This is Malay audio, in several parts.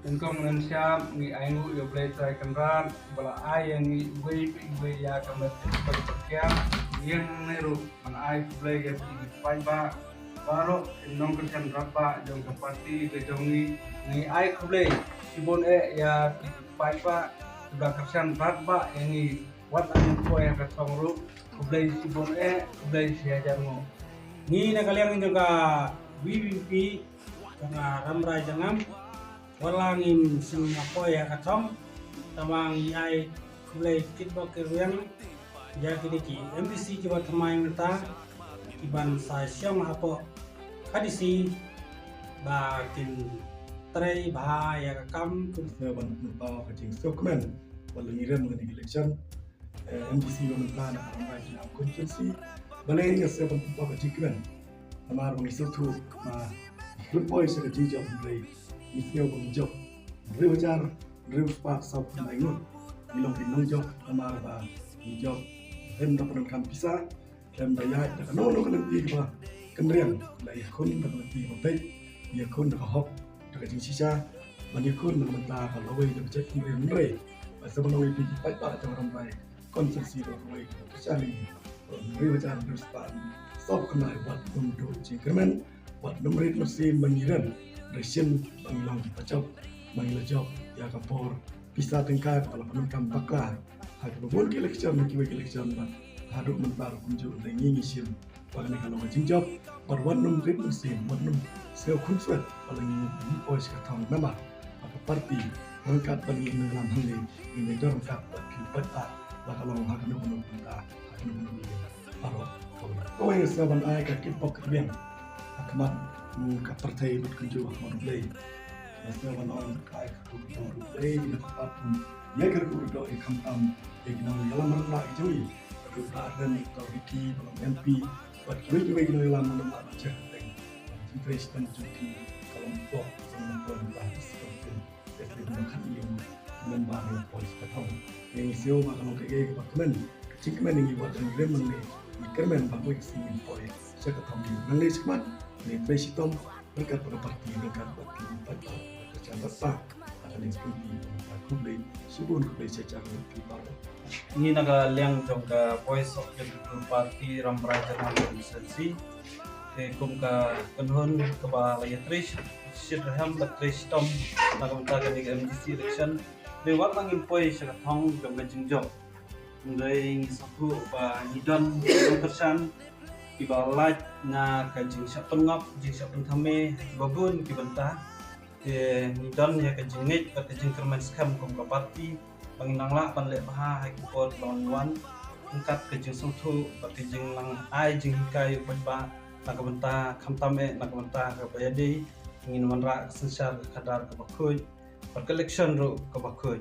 Engkau mengensiap ngi aingu yo play try kenran bala ai yang ngi gue ya kamet perkiam yang neru man ai play ya pai ba baro nong kerjan rapa jong kapati ke jongi ngi ai play sibon ya pai ba sudah kerjan rapa yang ngi wat anu ko ya kasong ru play sibon play sia jango ni na kaliang juga WBP nga ramrai jangam walangin sing ako ya katong tamang ai kulay kitbo kiruyang ya kidiki MBC kiba tamay mata iban sa siyang apo kadisi bakin tray bah ya kakam ban pa kajing stockman wala ngiram ngani election MDC ban plan ang right na constituency balay nga sa ban pa kajing kan amar bang isotu ma good boys sa kajing job play isyo bang job rewajar rewpa sa panaingon ilong pinong job amar ba job hem da pan kam pisa hem da ya da no kan ti ba kenriang la ikon da kan ti hotai ya kon da hok da kajing sisaมันคุณมันตากับเราเว้ยจะเช็คเรื่องเร่สมมติเราไปไปป่าจังหวัดไปคอนเสิร์ตซีเราเว้ยทุกชาลีเรื่องอาจารย์ดูสปานสอบขนาดวัดนุ่มดูจริงกันมันวัดนุ่มเรียนมาซีมันยีเรื่องเรชินบางลองที่ประจบบางละจบยากระปอร์พิซซ่าตึงกากับเราพนันกำปักลาหากเราวนกิเลกชันกิเวกิเลกชันบ้างหาดูมันตาเราคุ้มจุดในงี้งี้ชิมวันนี้เราจริงจบวัดนุ่มเรียนมาซีวัดนุ่มเซลคุ้นสวยวันนี้มีโอยสกัดทองน้ำมันparti rangkat bagi dalam hal ini rangkat bagi peta kalau hak nunggu peta hak nunggu baru kau yang saban ayah kaki pok kebiang akmat muka partai berkunjung akmat play saban orang kaya kerja play di tempat pun ya kerja kerja kampam yang dalam mereka itu kerja dan authority dalam MP buat kue dalam mereka macam presiden jadi kelompok bahas kan yang membangun polis petang yang siapa kalau kayak kemen cik kemen yang buat yang mengenai kemen bangun sini polis saya ketemu mengenai sekat ini presiden mereka pada parti mereka parti pada kerja apa akan seperti aku beli sebelum beli secara pribadi ini naga liang jongka voice of the party ramrai jangan konsensi kum ka penhun ke ba layatris sirham batris tom nagam ta ka dig MDC election lewat angin poi sa thong jong ga jingjong ngai sapu ba nidon persan ki ba light na ka jing sa pengap jing sa penthame babun ki banta nidon ya ka jingit ka jing kerman skam kum ka parti panginang la pan le baha hai ki pot lawan angkat ka jing sungthu ba ka jing lang ai jing kai ba nakabenta kamtame nakabenta kabayadi ingin manra sensar kadar kabakuy perkelection ro kabakuy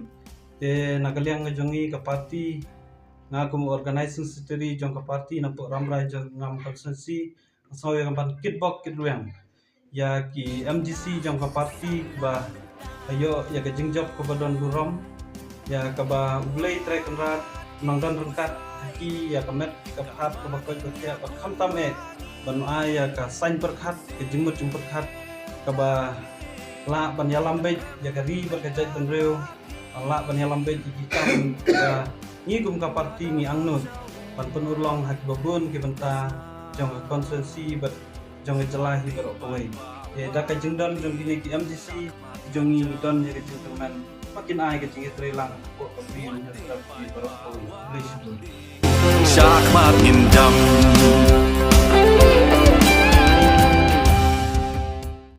de nagaliang ngajongi ka party nga kum organizing secretary jong ka party na po ramrai jong ngam konsensi so yang ban kitbok kitruang ya ki MDC jong ka party ba ayo ya ka jingjop ko badon burom ya ka ba ublay try kanrat nongdan rengkat ki ya kamet ka phat ka bakoy ka kya kamtame ban aya ka sain perkhat ke jimut perkhat ka ba la ban ya lambe ya ka ri ba ka jai tenreu la ban ya lambe ki kam ka ni gum ka parti ni angnut ban penurlong hak babun ki benta jong konsensi bat jong jelahi ber opoi ya da ka jingdon jong ini ki MDC jong ni don ya ka jingman makin ai ka jing trelang ko ka bi ni ber opoi please Syakmat Indam